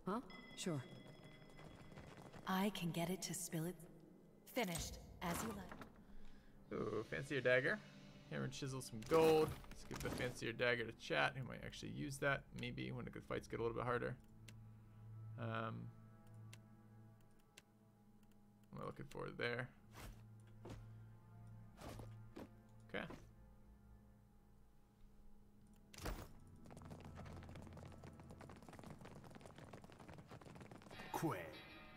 Huh? Sure. I can get it to spill it. Finished, as you like. Ooh, fancier dagger. Hammer and chisel, some gold. Let's give the fancier dagger to chat, who might actually use that. Maybe when the good fights get a little bit harder. What am I looking for there? Okay.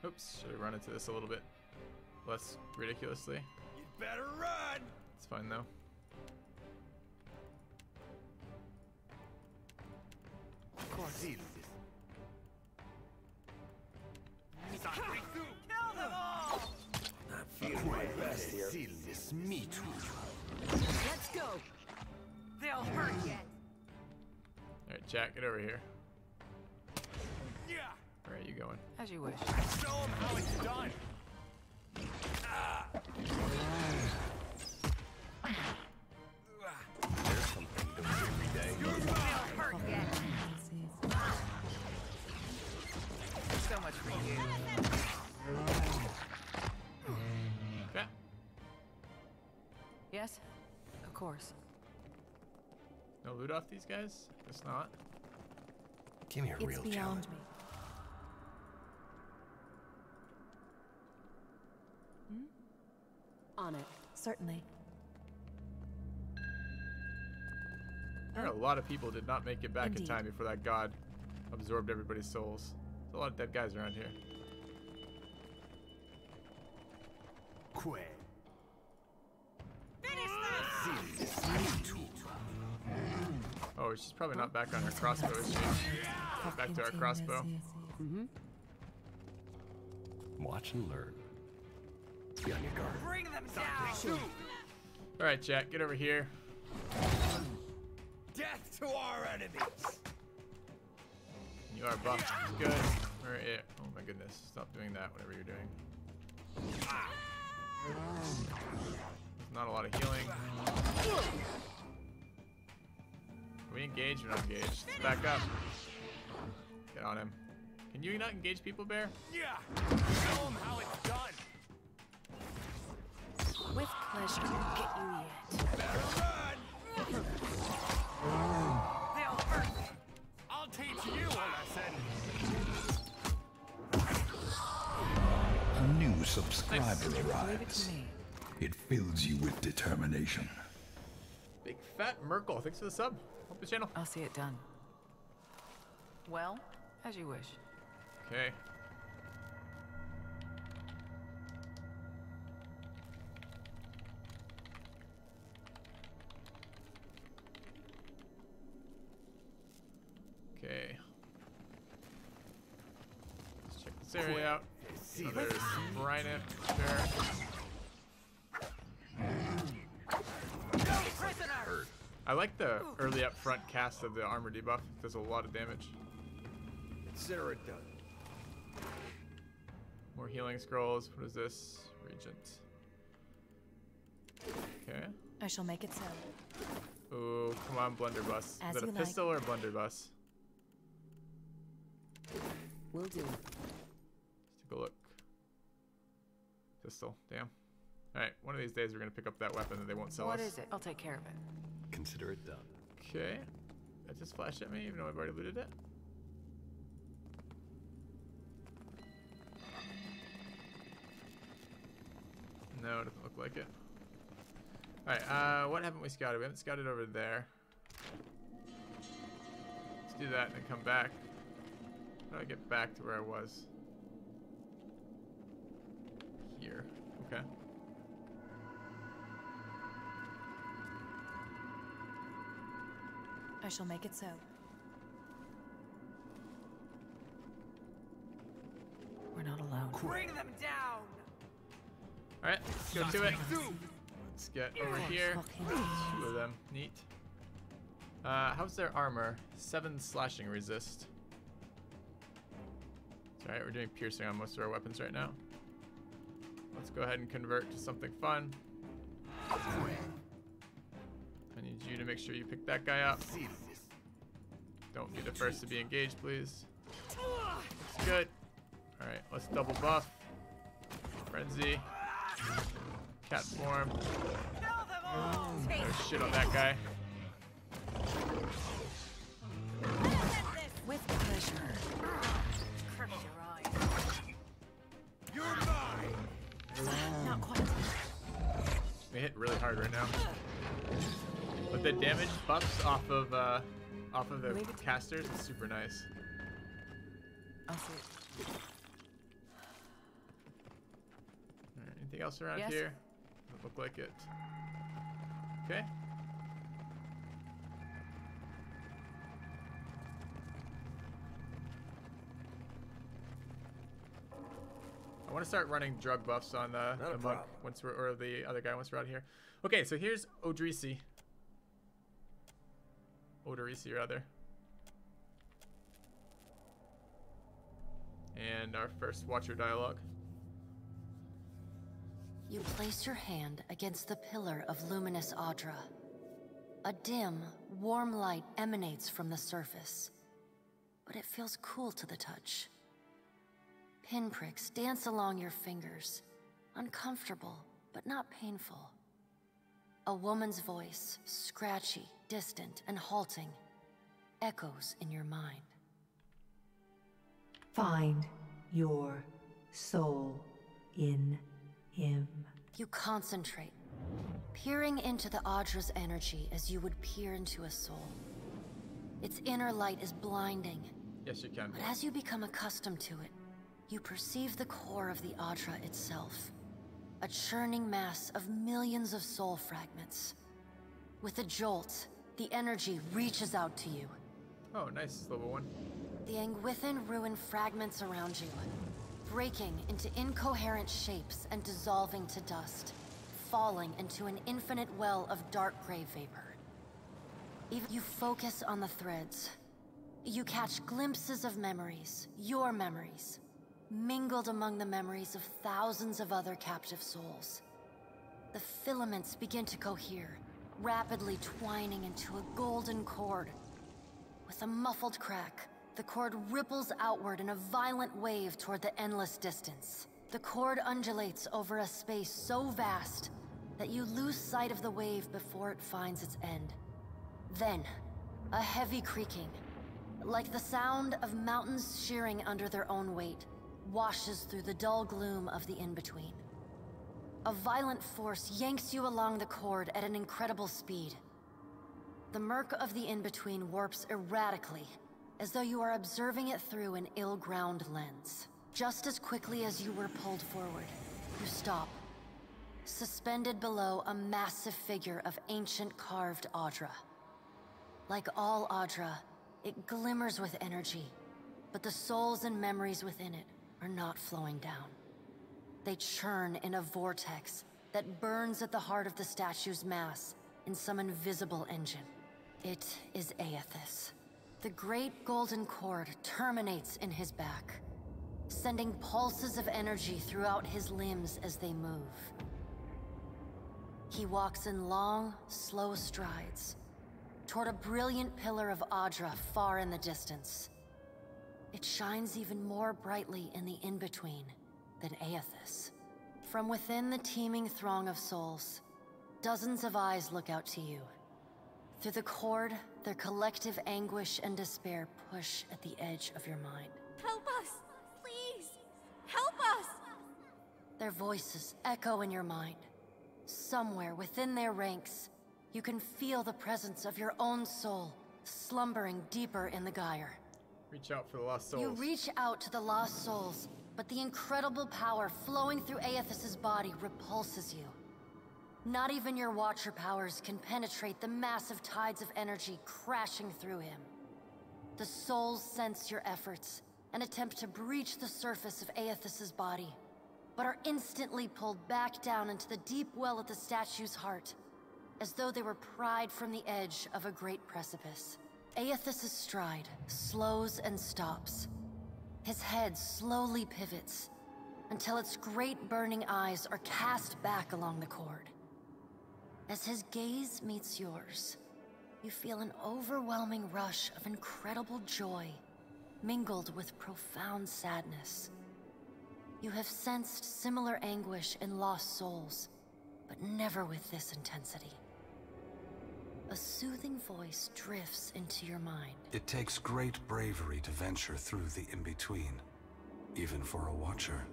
Oops, should have run into this a little bit less ridiculously. You better run! It's fine though. Of course. Kill them all! Not feeling my best here. This me too. Let's go. They'll hurt yet. Alright, chat, get over here. Yeah. Where are you going? As you wish. Show them how it's done. There's something to do every day. They'll hurt yet. So much for you. Okay. Yes? Of course. No loot off these guys? Guess not. Give me a real It's beyond me. On it. Certainly. There are a lot of people did not make it back Indeed. in time before that god absorbed everybody's souls. There's a lot of dead guys around here. Oh, she's probably not back on her crossbow, is she? Back to our crossbow. Watch and learn. Be on your guard. Bring them down! Alright, chat, get over here. Death to our enemies! You are buffed. Good. Where it? Oh my goodness. Stop doing that, whatever you're doing. Not a lot of healing. Are we engaged or not engaged? Let's back up. Get on him. Can you not engage people, Bear? Yeah! Show them how it's done! With pleasure. Get you yet. Better run! They'll hurt me! I'll teach you a lesson! A new subscriber Leave it arrives. to me. It fills you with determination. Big Fat Merkel, thanks for the sub. Help the channel. I'll see it done. Well, as you wish. Okay. Okay. Let's check this area out. So there's Brynet there. I like the early up front cast of the armor debuff. It does a lot of damage. Consider it done. More healing scrolls. What is this? Regent. Okay. I shall make it so. Ooh, come on, blunderbuss. As Is that a you like. pistol or a blunderbuss? Will do. Let's take a look. Pistol. Damn. Alright, one of these days we're going to pick up that weapon that they won't sell us. What is it? I'll take care of it. Consider it done. Okay. That just flashed at me, even though I've already looted it. No, it doesn't look like it. Alright, what haven't we scouted? We haven't scouted over there. Let's do that and then come back. How do I get back to where I was? Here. Okay. I shall make it so. We're not alone. Bring them down! Alright, let's go to it. Let's get over here. Two of them. Neat. How's their armor? 7 slashing resist. It's alright, we're doing piercing on most of our weapons right now. Let's go ahead and convert to something fun. I need you to make sure you pick that guy up. Don't be the first to be engaged, please. Good. Alright, let's double buff. Frenzy. Cat form. Oh shit on that guy. With pleasure. Curse your eyes. You're mine. Not quite. They hit really hard right now. But the damage buffs off of the casters is super nice. I'll see. Alright, anything else around Yes. here? Doesn't look like it. Okay. I want to start running drug buffs on the monk problem. once we're, or the other guy once we're out here. Okay, so here's Odrisi. Odorisi, rather. And our first Watcher dialogue. You place your hand against the pillar of luminous Audra. A dim, warm light emanates from the surface, but it feels cool to the touch. Pinpricks dance along your fingers, uncomfortable, but not painful. A woman's voice, scratchy, distant, and halting, echoes in your mind. Find your soul in him. You concentrate, peering into the Audra's energy as you would peer into a soul. Its inner light is blinding, Yes, you can. but as you become accustomed to it, you perceive the core of the Audra itself. A churning mass of millions of soul fragments. With a jolt, the energy reaches out to you. Oh, nice. Level 1. The Angwithan ruin fragments around you, breaking into incoherent shapes and dissolving to dust, falling into an infinite well of dark gray vapor. Even you focus on the threads. You catch glimpses of memories, your memories, mingled among the memories of thousands of other captive souls. The filaments begin to cohere, rapidly twining into a golden cord. With a muffled crack, the cord ripples outward in a violent wave toward the endless distance. The cord undulates over a space so vast that you lose sight of the wave before it finds its end. Then, a heavy creaking, like the sound of mountains shearing under their own weight, washes through the dull gloom of the in-between. A violent force yanks you along the cord at an incredible speed. The murk of the in-between warps erratically, as though you are observing it through an ill-ground lens. Just as quickly as you were pulled forward, you stop, suspended below a massive figure of ancient carved Audra. Like all Audra, it glimmers with energy, but the souls and memories within it are not flowing down. They churn in a vortex that burns at the heart of the statue's mass in some invisible engine. It is Aethys. The great golden cord terminates in his back, sending pulses of energy throughout his limbs as they move. He walks in long, slow strides toward a brilliant pillar of Audra far in the distance. It shines even more brightly in the in-between than Aethys. From within the teeming throng of souls, dozens of eyes look out to you. Through the cord, their collective anguish and despair push at the edge of your mind. Help us! Please! Help us! Their voices echo in your mind. Somewhere within their ranks, you can feel the presence of your own soul slumbering deeper in the gyre. Reach out for the lost souls. You reach out to the lost souls, but the incredible power flowing through Aethys' body repulses you. Not even your Watcher powers can penetrate the massive tides of energy crashing through him. The souls sense your efforts and attempt to breach the surface of Aethys' body, but are instantly pulled back down into the deep well at the statue's heart, as though they were pried from the edge of a great precipice. Aethys' stride slows and stops. His head slowly pivots, until its great burning eyes are cast back along the cord. As his gaze meets yours, you feel an overwhelming rush of incredible joy, mingled with profound sadness. You have sensed similar anguish in lost souls, but never with this intensity. A soothing voice drifts into your mind. It takes great bravery to venture through the in-between, even for a watcher.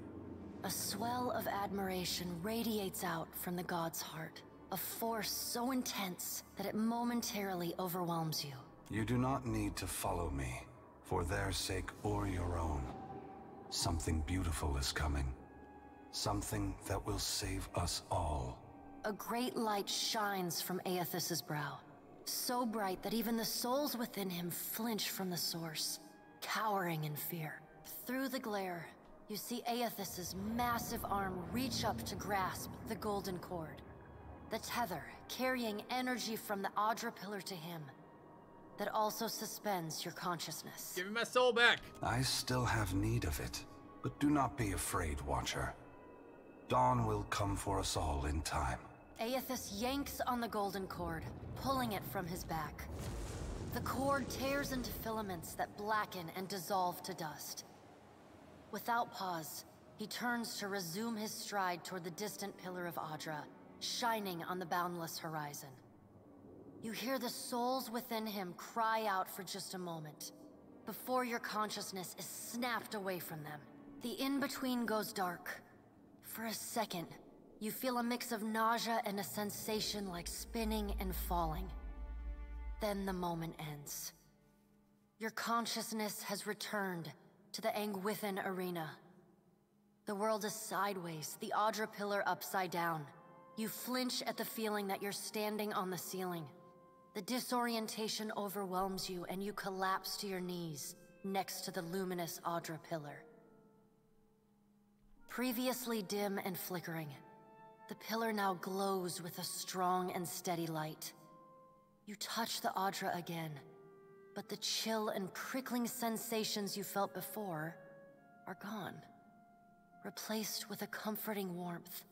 A swell of admiration radiates out from the god's heart, a force so intense that it momentarily overwhelms you. You do not need to follow me, for their sake or your own. Something beautiful is coming. Something that will save us all. A great light shines from Aethys's brow, so bright that even the souls within him flinch from the source, cowering in fear. Through the glare, you see Aethys's massive arm reach up to grasp the golden cord. The tether carrying energy from the Audra pillar to him, that also suspends your consciousness. Give me my soul back! I still have need of it, but do not be afraid, Watcher. Dawn will come for us all in time. Aethys yanks on the golden cord, pulling it from his back. The cord tears into filaments that blacken and dissolve to dust. Without pause, he turns to resume his stride toward the distant pillar of Audra, shining on the boundless horizon. You hear the souls within him cry out for just a moment, before your consciousness is snapped away from them. The in-between goes dark. For a second, you feel a mix of nausea and a sensation like spinning and falling. Then the moment ends. Your consciousness has returned to the Angwithan arena. The world is sideways, the Audra pillar upside down. You flinch at the feeling that you're standing on the ceiling. The disorientation overwhelms you and you collapse to your knees next to the luminous Audra pillar. Previously dim and flickering, the pillar now glows with a strong and steady light. You touch the Audra again, but the chill and prickling sensations you felt before are gone, replaced with a comforting warmth,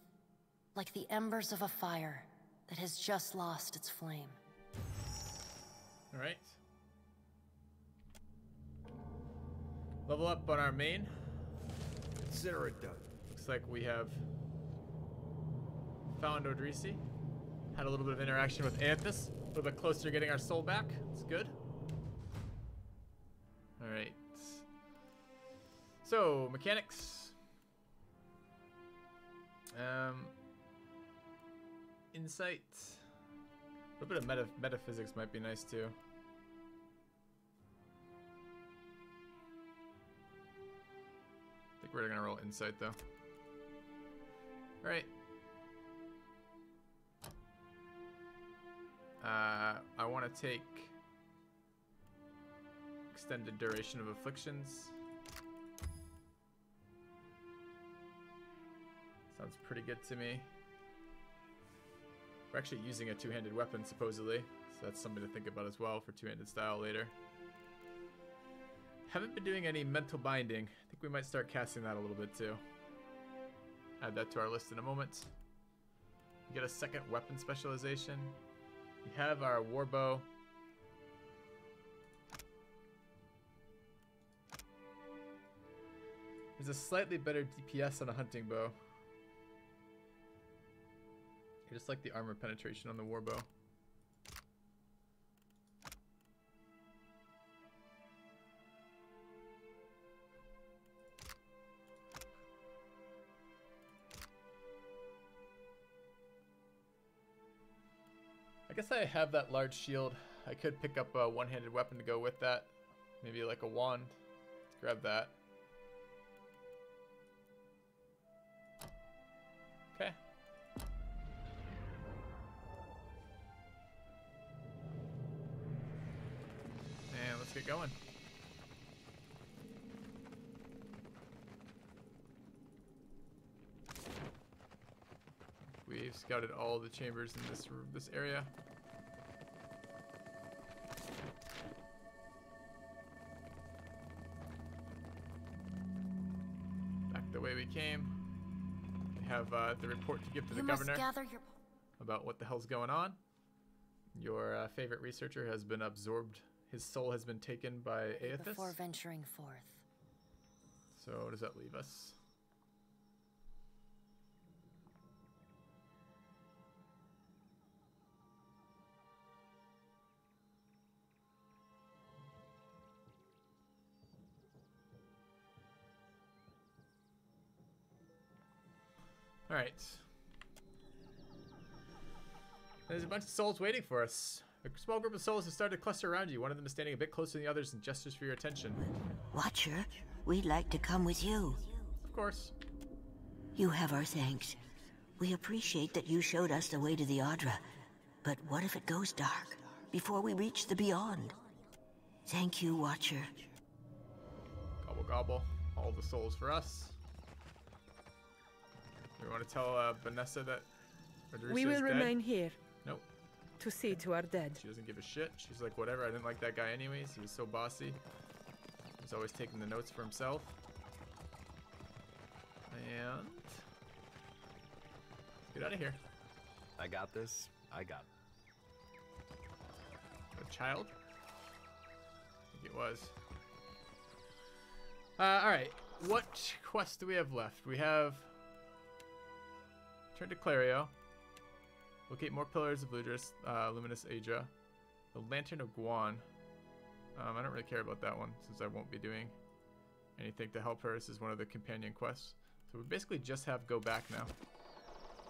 like the embers of a fire that has just lost its flame. All right. Level up on our main. Consider it done. Looks like we have found Odrisi. Had a little bit of interaction with Aethys. A little bit closer to getting our soul back. It's good. All right. So, mechanics. Insight. A little bit of metaphysics might be nice too. I think we're gonna roll insight though. All right. I want to take extended duration of afflictions. Sounds pretty good to me. We're actually using a two-handed weapon, supposedly, so that's something to think about as well for two-handed style later. Haven't been doing any mental binding. I think we might start casting that a little bit too. Add that to our list in a moment. We get a second weapon specialization. We have our warbow. There's a slightly better DPS on a hunting bow. I just like the armor penetration on the warbow. I guess I have that large shield. I could pick up a one-handed weapon to go with that. Maybe like a wand. Let's grab that. Okay. And let's get going. We've scouted all the chambers in this area. Back the way we came. We have the report to give to the governor about what the hell's going on. Your favorite researcher has been absorbed his soul has been taken by Aethys. Before venturing forth. So what does that leave us? All right. There's a bunch of souls waiting for us. A small group of souls have started to cluster around you. One of them is standing a bit closer than the others and gestures for your attention. Watcher, we'd like to come with you. Of course. You have our thanks. We appreciate that you showed us the way to the Audra. But what if it goes dark before we reach the beyond? Thank you, Watcher. Gobble gobble. All the souls for us. We want to tell Vanessa that we will remain here. Nope. To see to our dead. She doesn't give a shit. She's like, whatever. I didn't like that guy anyways. He was so bossy. He was always taking the notes for himself. And let's get out of here. I got this. I got it. A child? I think it was. Alright. What quest do we have left? We have... Turn to Clario. Locate more pillars of Ludris, Luminous Aedra. The Lantern of Guan. I don't really care about that one since I won't be doing anything to help her. This is one of the companion quests. So we basically just have go back now.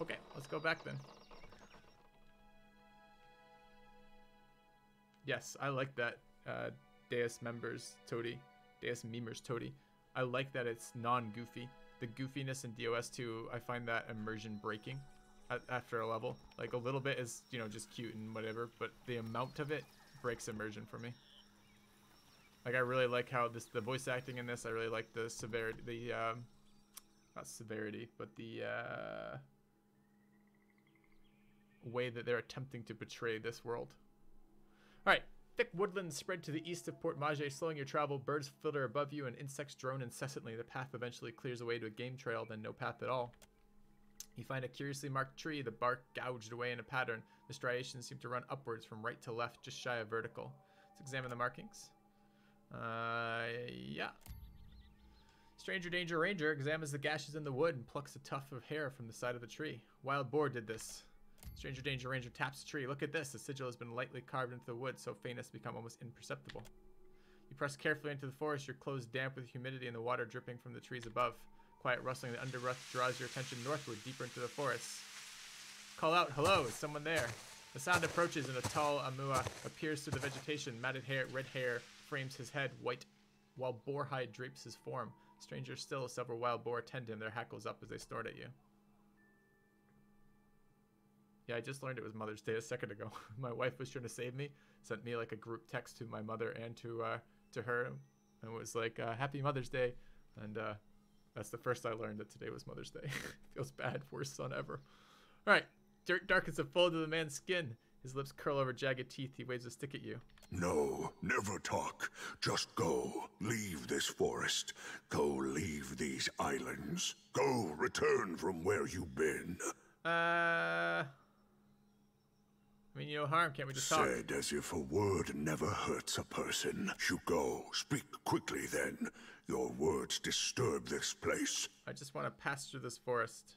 Okay, let's go back then. Yes, I like that Deus Members Toady. Deus Memers Toady. I like that it's non-goofy. The goofiness in DOS2, I find that immersion breaking after a level. Like a little bit is, you know, just cute and whatever, but the amount of it breaks immersion for me. Like I really like how the voice acting in this. I really like the severity, not severity, but the way that they're attempting to portray this world. All right. Thick woodlands spread to the east of Port Mage, slowing your travel. Birds flitter above you and insects drone incessantly. The path eventually clears away to a game trail, then no path at all. You find a curiously marked tree, the bark gouged away in a pattern. The striations seem to run upwards from right to left, just shy of vertical. Let's examine the markings. Yeah. Stranger Danger Ranger examines the gashes in the wood and plucks a tuft of hair from the side of the tree. Wild Boar did this. Stranger Danger Ranger taps the tree. Look at this. The sigil has been lightly carved into the wood, so faint as to become almost imperceptible. You press carefully into the forest, your clothes damp with humidity and the water dripping from the trees above. Quiet rustling of the underbrush draws your attention northward, deeper into the forest. Call out, hello, is someone there? The sound approaches and a tall Amua appears through the vegetation. Matted hair, red hair frames his head, white, while boar hide drapes his form. Stranger still, several wild boar attend him, their hackles up as they snort at you. Yeah, I just learned it was Mother's Day a second ago. My wife was trying to save me, sent me like a group text to my mother and to her, and it was like, Happy Mother's Day, and that's the first I learned that today was Mother's Day. Feels bad, worst son ever. All right, dirt darkens a fold of the man's skin. His lips curl over jagged teeth. He waves a stick at you. No, never talk. Just go. Leave this forest. Go leave these islands. Go return from where you've been. I mean, no harm. Can't we just talk? Said as if a word never hurts a person. You go. Speak quickly then. Your words disturb this place. I just want to pass through this forest.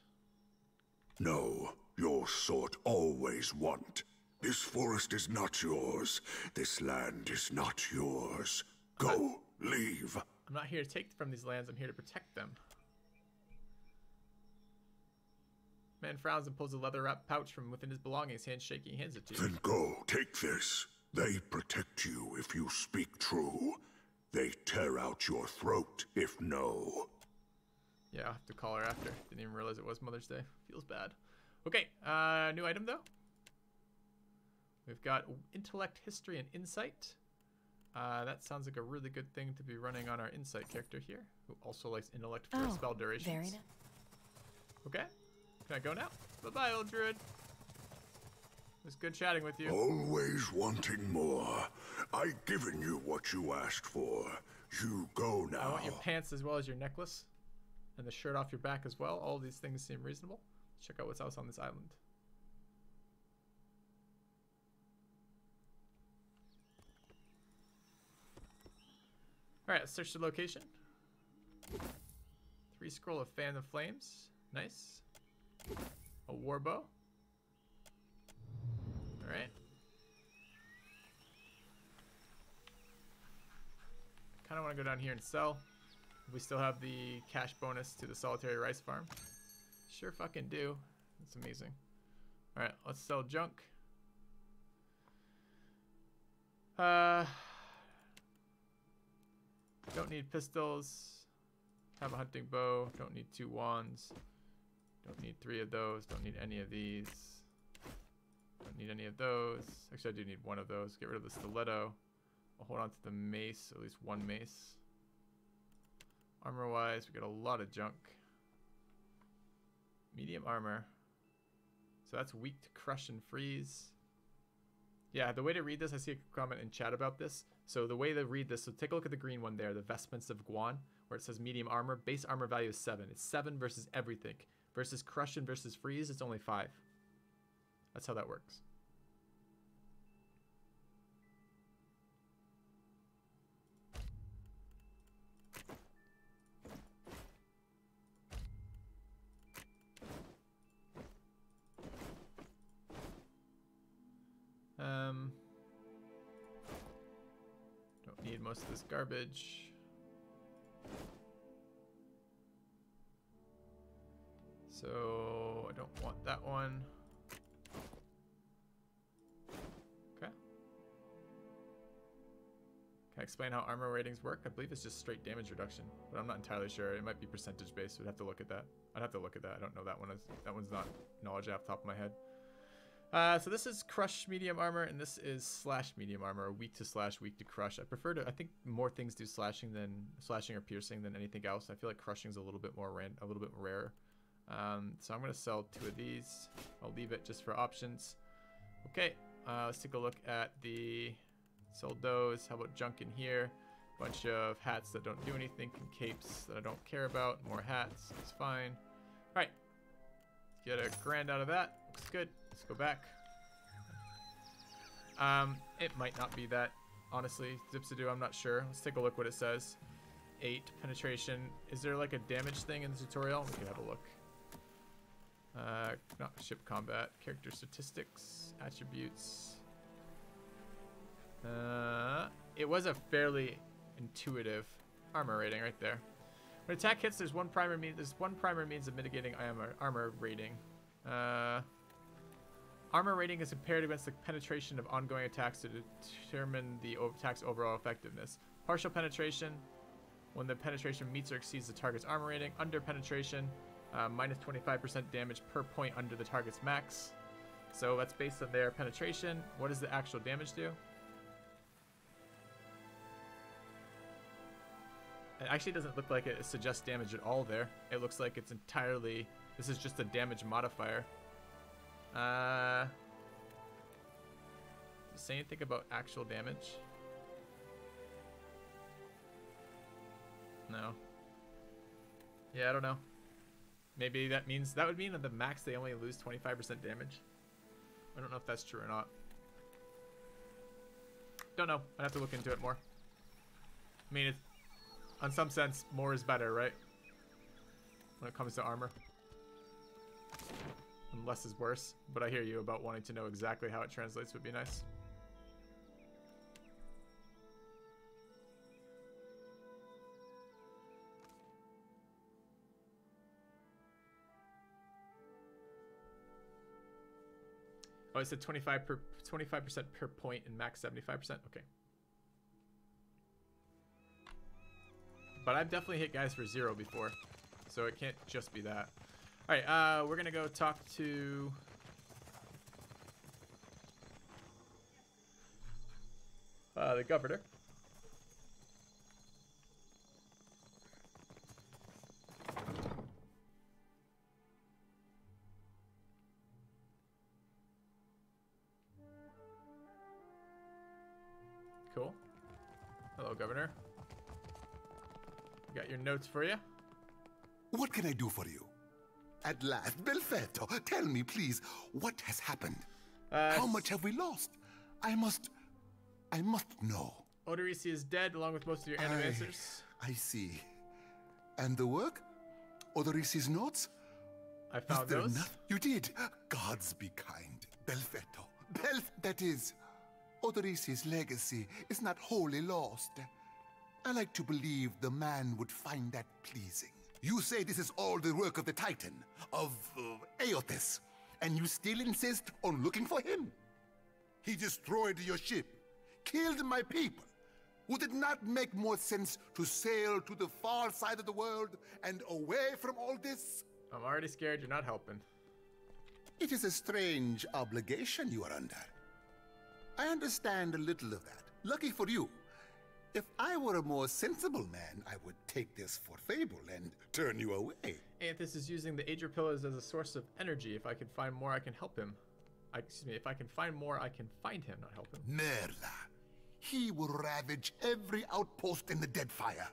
No, your sort always want. This forest is not yours. This land is not yours. Go. Leave. I'm not here to take from these lands. I'm here to protect them. Man frowns and pulls a leather-wrapped pouch from within his belongings, hands shaking, he hands it to you. Then go, take this. They protect you if you speak true. They tear out your throat if no. Yeah, I'll have to call her after. Didn't even realize it was Mother's Day. Feels bad. Okay, new item though. We've got intellect, history, and insight. That sounds like a really good thing to be running on our insight character here, who also likes intellect for spell durations. Very nice. Okay. Can I go now? Bye-bye, old druid. It was good chatting with you. Always wanting more. I've given you what you asked for. You go now. I want your pants as well as your necklace. And the shirt off your back as well. All these things seem reasonable. Let's check out what's else on this island. Alright, let's search the location. 3 scroll of Fan of Flames. Nice. A war bow. Alright. Kinda wanna go down here and sell. We still have the cash bonus to the solitary rice farm. Sure fucking do. That's amazing. Alright, let's sell junk. Don't need pistols. Have a hunting bow. Don't need 2 wands. Don't need 3 of those. Don't need any of these. Don't need any of those. Actually, I do need 1 of those. Get rid of the stiletto. I'll hold on to the mace. At least 1 mace. Armor-wise, we got a lot of junk. Medium armor. So that's weak to crush and freeze. Yeah, the way to read this, I see a comment in chat about this. So the way to read this, so take a look at the green one there, the Vestments of Guan, where it says medium armor. Base armor value is 7. It's 7 versus everything. Versus crush and versus freeze, it's only 5. That's how that works. Don't need most of this garbage. So I don't want that one. Okay. Can I explain how armor ratings work? I believe it's just straight damage reduction, but I'm not entirely sure. It might be percentage based. We'd have to look at that. I'd have to look at that. I don't know that one. That one's not knowledge off the top of my head. So this is crush medium armor, and this is slash medium armor, weak to slash, weak to crush. I prefer to. I think more things do slashing or piercing than anything else. I feel like crushing's a little bit more a little bit rare. So I'm gonna sell 2 of these. I'll leave it just for options. Okay, let's take a look at the sold those. How about junk in here? Bunch of hats that don't do anything, and capes that I don't care about. More hats, it's fine. All right, let's get a grand out of that. Looks good. Let's go back. It might not be that, honestly. Zipsadoo, I'm not sure. Let's take a look what it says. 8 penetration. Is there like a damage thing in the tutorial? We can have a look. Not ship combat. Character statistics. Attributes. It was a fairly intuitive armor rating right there. When attack hits, there's one primary means of mitigating armor rating. Armor rating is compared against the penetration of ongoing attacks to determine the attack's overall effectiveness. Partial penetration, when the penetration meets or exceeds the target's armor rating. Under penetration, minus 25% damage per point under the target's max. So that's based on their penetration. What does the actual damage do? It actually doesn't look like it suggests damage at all there. It looks like it's entirely... This is just a damage modifier. Does it say anything about actual damage? No. Yeah, I don't know. Maybe that means... That would mean at the max they only lose 25% damage. I don't know if that's true or not. Don't know. I'd have to look into it more. I mean, it's... On some sense, more is better, right? When it comes to armor. And less is worse. But I hear you about wanting to know exactly how it translates would be nice. Oh, it said 25% per point and max 75%? Okay. But I've definitely hit guys for 0 before, so it can't just be that. All right, we're gonna go talk to the governor. Cool. Hello, governor. Got your notes for you. What can I do for you? At last, Belfetto, tell me, please, what has happened? How much have we lost? I must know. Odorisi is dead, along with most of your animancers. I see. And the work? Odorisi's notes? I found those. You did. Gods be kind. Belfetto. That is, Odorisi's legacy is not wholly lost. I like to believe the man would find that pleasing. You say this is all the work of the Titan, of Aothis, and you still insist on looking for him? He destroyed your ship, killed my people. Would it not make more sense to sail to the far side of the world and away from all this? I'm already scared you're not helping. It is a strange obligation you are under. I understand a little of that. Lucky for you. If I were a more sensible man, I would take this for fable and turn you away. Aothis is using the Aegir Pillars as a source of energy. If I can find more, I can help him. If I can find more, I can find him, not help him. Merla. He will ravage every outpost in the Deadfire.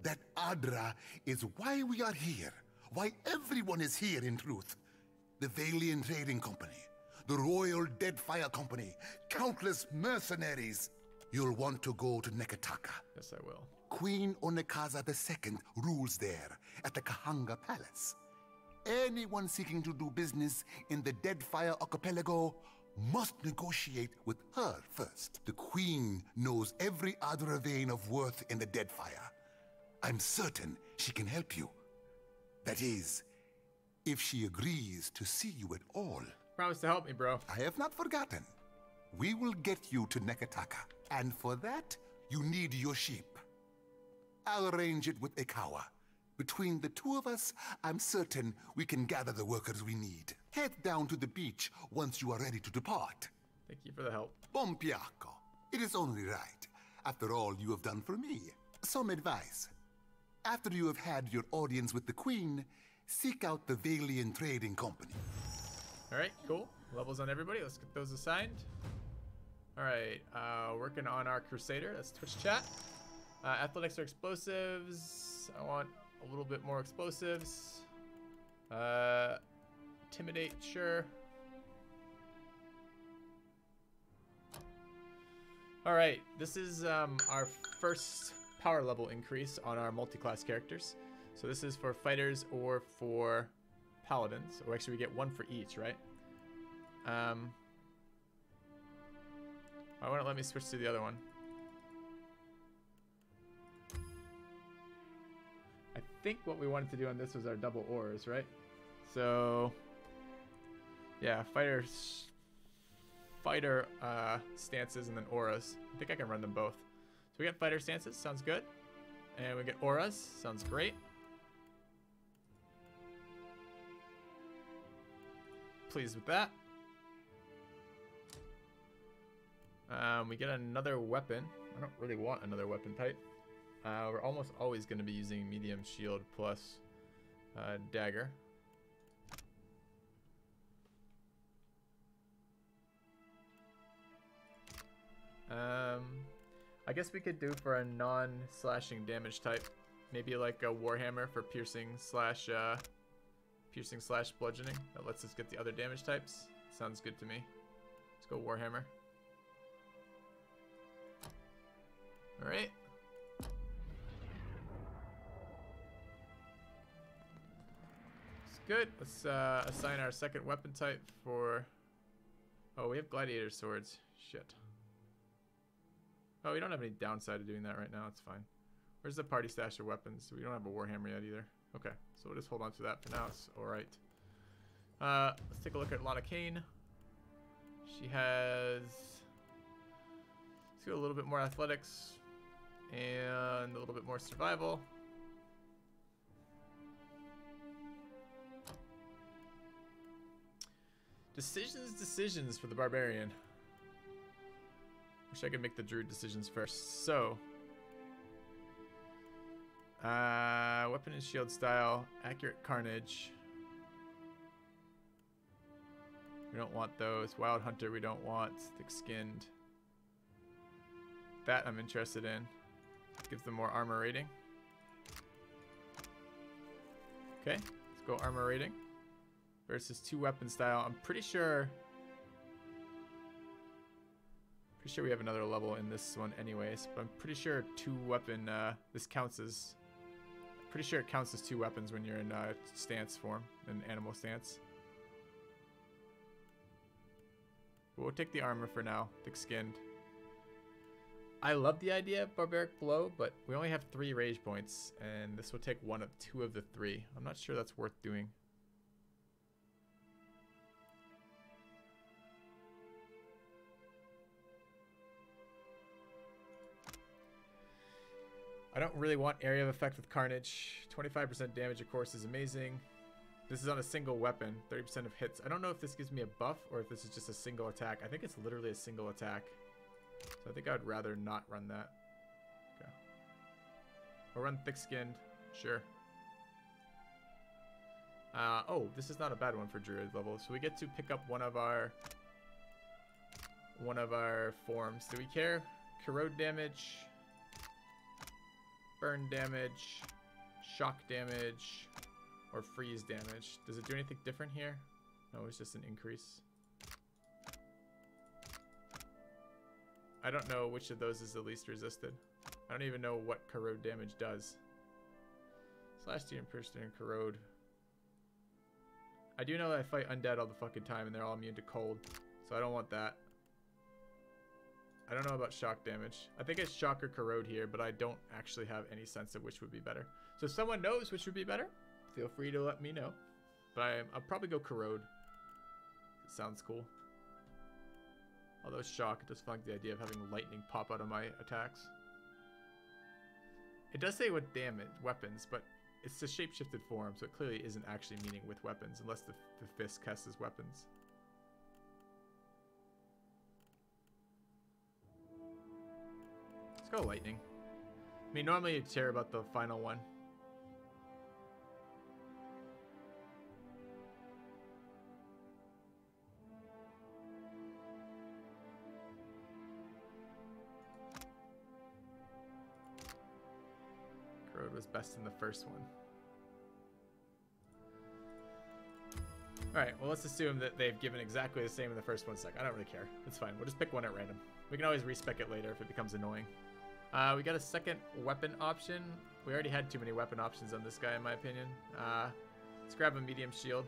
That Adra is why we are here. Why everyone is here, in truth. The Valiant Trading Company, the Royal Deadfire Company, countless mercenaries. You'll want to go to Neketaka. Yes, I will. Queen Onekaza II rules there at the Kahanga Palace. Anyone seeking to do business in the Deadfire Archipelago must negotiate with her first. The Queen knows every Adra vein of worth in the Deadfire. I'm certain she can help you. That is, if she agrees to see you at all. Promise to help me, bro. I have not forgotten. We will get you to Neketaka, and for that, you need your ship. I'll arrange it with Ekawa. Between the two of us, I'm certain we can gather the workers we need. Head down to the beach once you are ready to depart. Thank you for the help. Bompiaco. It is only right. After all you have done for me. Some advice. After you have had your audience with the Queen, seek out the Valiant Trading Company. Alright, cool. Levels on everybody. Let's get those assigned. Alright, working on our Crusader. That's Twitch chat. Athletics or explosives. I want a little bit more explosives. Intimidate, sure. Alright, this is our first power level increase on our multi-class characters. So this is for fighters or for paladins. Or actually we get one for each, right? Why won't it let me switch to the other one? I think what we wanted to do on this was our double auras, right? So yeah, fighter stances and then auras. I think I can run them both. So we get fighter stances, sounds good. And we get auras, sounds great. Pleased with that. We get another weapon. I don't really want another weapon type. We're almost always going to be using medium shield plus dagger. I guess we could do for a non-slashing damage type, maybe like a warhammer for piercing slash bludgeoning. That lets us get the other damage types. Sounds good to me. Let's go warhammer. All right. It's good. Let's assign our second weapon type for. Oh, we have gladiator swords. Shit. Oh, we don't have any downside to doing that right now. It's fine. Where's the party stash of weapons? We don't have a warhammer yet either. Okay, so we'll just hold on to that for now. It's all right. Let's take a look at Lana Kane. She has. Let's go a little bit more athletics and a little bit more survival. Decisions for the barbarian. Wish I could make the druid decisions first. So, weapon and shield style, accurate carnage. We don't want those. Wild hunter we don't want. Thick skinned. That I'm interested in. Gives them more armor rating. Okay, let's go armor rating. Versus 2 weapon style. I'm pretty sure Pretty sure we have another level in this one anyways, but I'm pretty sure 2 weapon, this counts as, pretty sure it counts as 2 weapons when you're in stance form, in animal stance. But we'll take the armor for now, thick-skinned. I love the idea of barbaric blow, but we only have 3 rage points, and this will take 1 of 2 of the 3. I'm not sure that's worth doing. I don't really want area of effect with Carnage. 25% damage, of course, is amazing. This is on a single weapon, 30% of hits. I don't know if this gives me a buff or if this is just a single attack. I think it's literally a single attack. So I think I would rather not run that. Okay. I'll run thick-skinned. Sure. Oh, this is not a bad one for Druid level. So we get to pick up one of our forms. Do we care? Corrode damage, burn damage, shock damage, or freeze damage. Does it do anything different here? No, it's just an increase. I don't know which of those is the least resisted. I don't even know what corrode damage does. Slash the person and corrode. I do know that I fight undead all the fucking time and they're all immune to cold, so I don't want that. I don't know about shock damage. I think it's shock or corrode here, but I don't actually have any sense of which would be better. So if someone knows which would be better, feel free to let me know. But I'll probably go corrode. It sounds cool. Although shock, it does feel like the idea of having lightning pop out of my attacks. It does say with damage, weapons, but it's a shape-shifted form, so it clearly isn't actually meaning with weapons, unless the fist casts as weapons. Let's go lightning. I mean, normally you'd care about the final one. Corrode was best in the first one. Alright, well let's assume that they've given exactly the same in the first one sec. I don't really care. It's fine. We'll just pick one at random. We can always respec it later if it becomes annoying. We got a second weapon option. We already had too many weapon options on this guy in my opinion. Let's grab a medium shield.